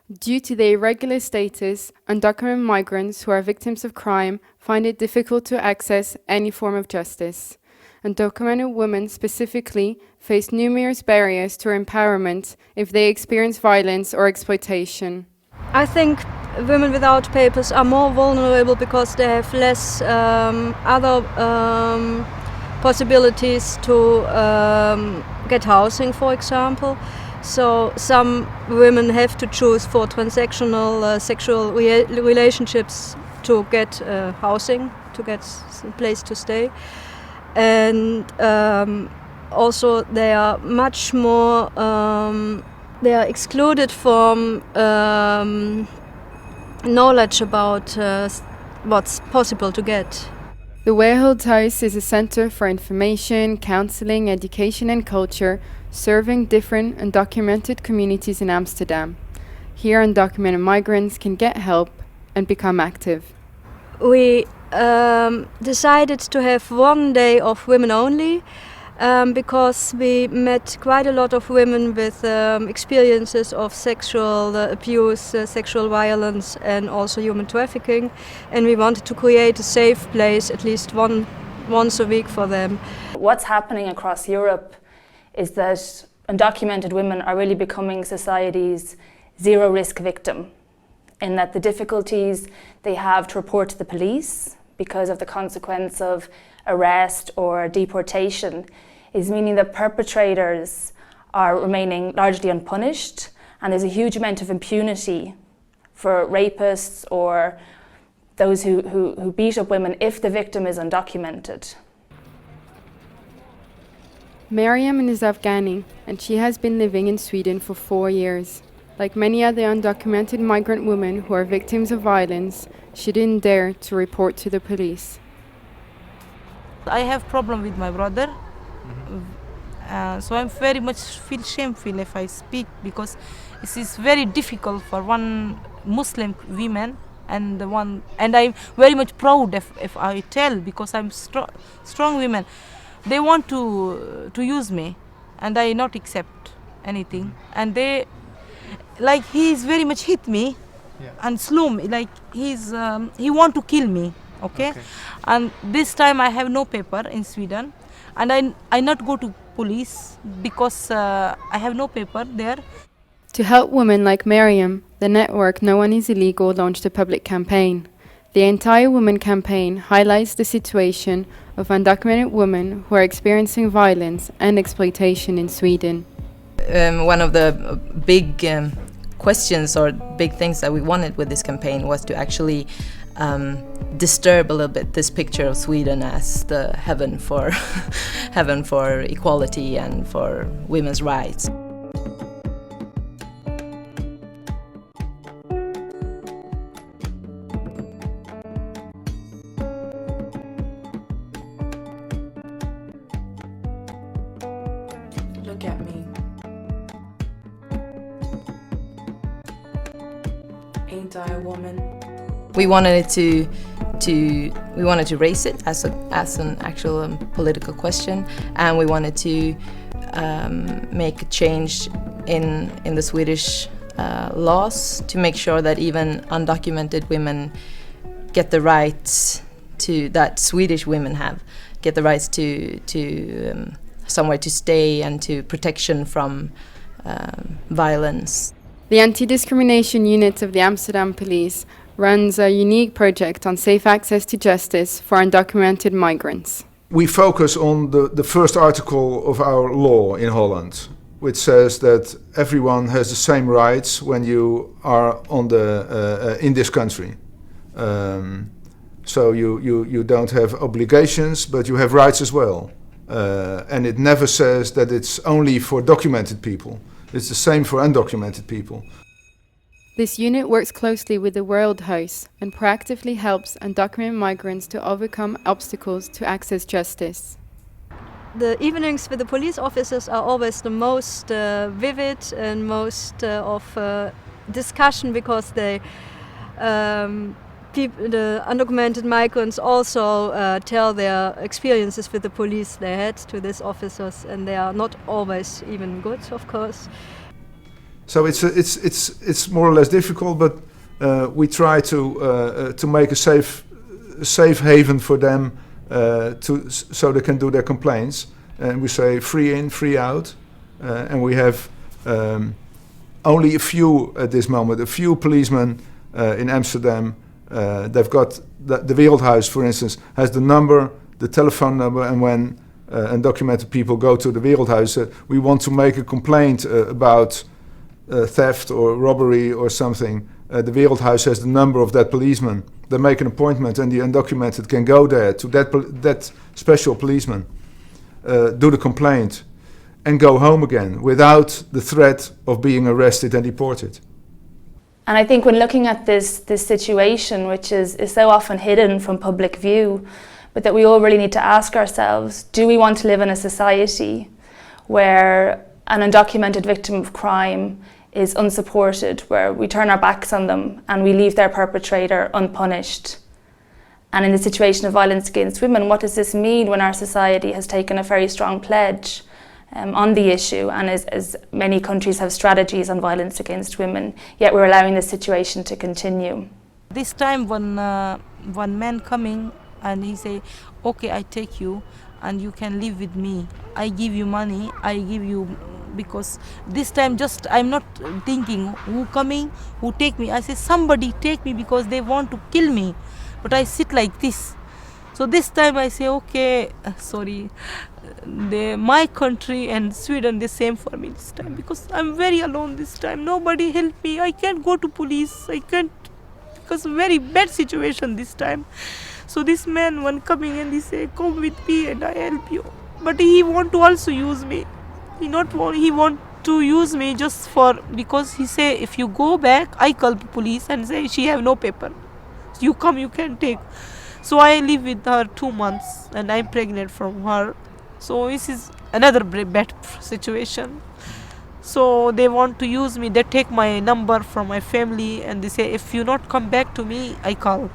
Due to their irregular status, undocumented migrants who are victims of crime find it difficult to access any form of justice. Undocumented women specifically face numerous barriers to empowerment if they experience violence or exploitation. I think women without papers are more vulnerable because they have less other possibilities to get housing, for example. So some women have to choose for transactional sexual relationships to get housing, to get a place to stay. And also they are much more, they are excluded from knowledge about what's possible to get. The Wereldhuis is a center for information, counseling, education and culture, serving different undocumented communities in Amsterdam. Here undocumented migrants can get help and become active. We decided to have one day of women only because we met quite a lot of women with experiences of sexual abuse, sexual violence and also human trafficking, and we wanted to create a safe place at least once a week for them. What's happening across Europe is that undocumented women are really becoming society's zero-risk victim, in that the difficulties they have to report to the police because of the consequence of arrest or deportation is meaning that perpetrators are remaining largely unpunished, and there's a huge amount of impunity for rapists or those who beat up women if the victim is undocumented. Mariam is Afghani, and she has been living in Sweden for 4 years. Like many other undocumented migrant women who are victims of violence, she didn't dare to report to the police. I have problem with my brother, so I'm very much feel shameful if I speak, because it is very difficult for one Muslim woman and I'm very much proud if I tell, because I'm strong woman. They want to use me, and I not accept anything, and they like he's very much hit me. Yeah. And slow me, like he want to kill me, okay? And this time I have no paper in Sweden, and I not go to police because I have no paper there. To help women like Mariam, the network No One Is Illegal launched a public campaign. The Entire Women campaign highlights the situation of undocumented women who are experiencing violence and exploitation in Sweden. One of the big questions or big things that we wanted with this campaign was to actually disturb a little bit this picture of Sweden as the heaven for heaven for equality and for women's rights. Look at me. Ain't I a woman? We wanted to raise it as an actual political question, and we wanted to make a change in the Swedish laws to make sure that even undocumented women get the rights that Swedish women have, get the rights to somewhere to stay and to protection from violence. The Anti-Discrimination Unit of the Amsterdam Police runs a unique project on safe access to justice for undocumented migrants. We focus on the first article of our law in Holland, which says that everyone has the same rights when you are in this country. So you don't have obligations, but you have rights as well. And it never says that it's only for documented people. It's the same for undocumented people. This unit works closely with the Wereldhuis and proactively helps undocumented migrants to overcome obstacles to access justice. The evenings with the police officers are always the most vivid and most of discussion, because the undocumented migrants also tell their experiences with the police they had to these officers, and they are not always even good, of course. So it's more or less difficult, but we try to make a safe haven for them so they can do their complaints. And we say free in, free out, and we have only a few at this moment. A few policemen in Amsterdam. They've got the Wereldhuis, for instance, has the number, the telephone number, and when undocumented people go to the Wereldhuis, we want to make a complaint about theft or robbery or something. The Wereldhuis has the number of that policeman. They make an appointment, and the undocumented can go there to that special policeman, do the complaint, and go home again without the threat of being arrested and deported. And I think when looking at this situation, which is so often hidden from public view, but that we all really need to ask ourselves, do we want to live in a society where an undocumented victim of crime is unsupported, where we turn our backs on them and we leave their perpetrator unpunished? And in the situation of violence against women, what does this mean when our society has taken a very strong pledge on the issue, and as many countries have strategies on violence against women, yet we're allowing this situation to continue? This time when one man coming and he say, okay, I take you and you can live with me. I give you money, I give you, because this time just I'm not thinking who coming, who take me. I say somebody take me because they want to kill me. But I sit like this. So this time I say, okay, sorry, my country and Sweden the same for me this time, because I'm very alone this time. Nobody help me. I can't go to police. I can't, because very bad situation this time. So this man one coming and he say, come with me and I help you. But he want to also use me. He want to use me just for, because he say if you go back, I call the police and say she have no paper. You come, you can take. So I live with her 2 months and I'm pregnant from her. So this is another bad situation. So they want to use me. They take my number from my family and they say if you not come back to me, I call.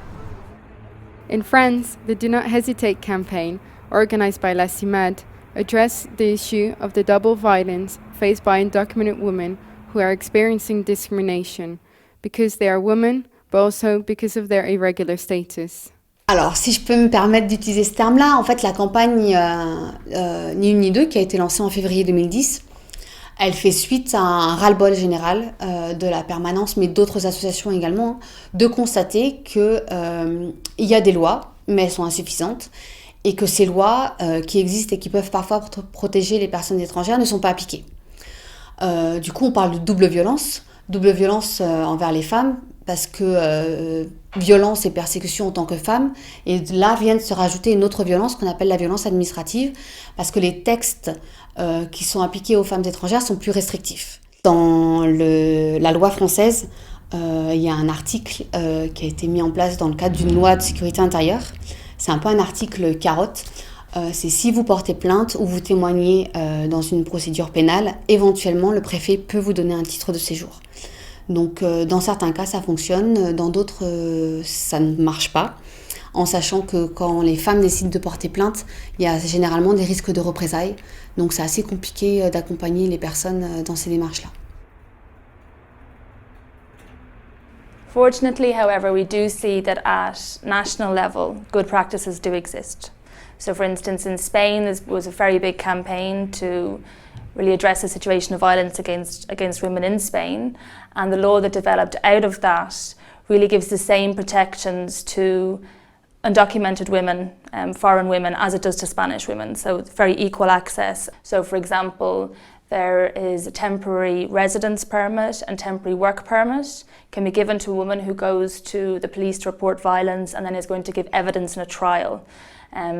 In France, the Do Not Hesitate campaign, organized by La CIMAD, addressed the issue of the double violence faced by undocumented women who are experiencing discrimination because they are women, but also because of their irregular status. Alors, si je peux me permettre d'utiliser ce terme-là, en fait, la campagne Ni une ni deux, qui a été lancée en février 2010, elle fait suite à un ras-le-bol général de la permanence, mais d'autres associations également, de constater qu'il y a des lois, mais elles sont insuffisantes, et que ces lois qui existent et qui peuvent parfois protéger les personnes étrangères ne sont pas appliquées. Du coup, on parle de double violence envers les femmes, parce que violence et persécution en tant que femme, et là vient de se rajouter une autre violence qu'on appelle la violence administrative, parce que les textes qui sont appliqués aux femmes étrangères sont plus restrictifs. Dans la loi française, il y a un article qui a été mis en place dans le cadre d'une loi de sécurité intérieure. C'est un peu un article carotte. C'est si vous portez plainte ou vous témoignez dans une procédure pénale, éventuellement le préfet peut vous donner un titre de séjour. Donc dans certains cas ça fonctionne, dans d'autres ça ne marche pas, en sachant que quand les femmes décident de porter plainte, il y a généralement des risques de représailles, donc c'est assez compliqué d'accompagner les personnes dans ces démarches-là. Fortunately, however, we do see that at national level, good practices do exist. So for instance, in Spain, there was a very big campaign to really address the situation of violence against women in Spain, and the law that developed out of that really gives the same protections to undocumented women, foreign women, as it does to Spanish women, so very equal access. So for example, there is a temporary residence permit and temporary work permit can be given to a woman who goes to the police to report violence and then is going to give evidence in a trial.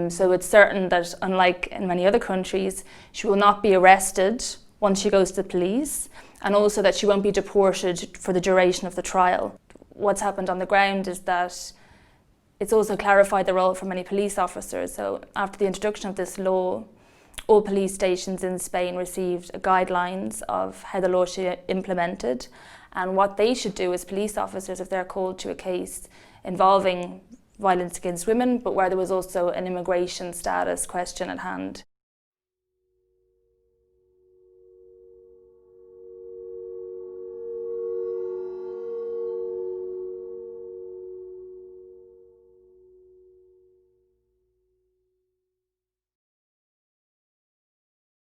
So it's certain that, unlike in many other countries, she will not be arrested once she goes to the police, and also that she won't be deported for the duration of the trial. What's happened on the ground is that it's also clarified the role for many police officers. So after the introduction of this law, all police stations in Spain received guidelines of how the law should be implemented and what they should do as police officers if they're called to a case involving violence against women, but where there was also an immigration status question at hand.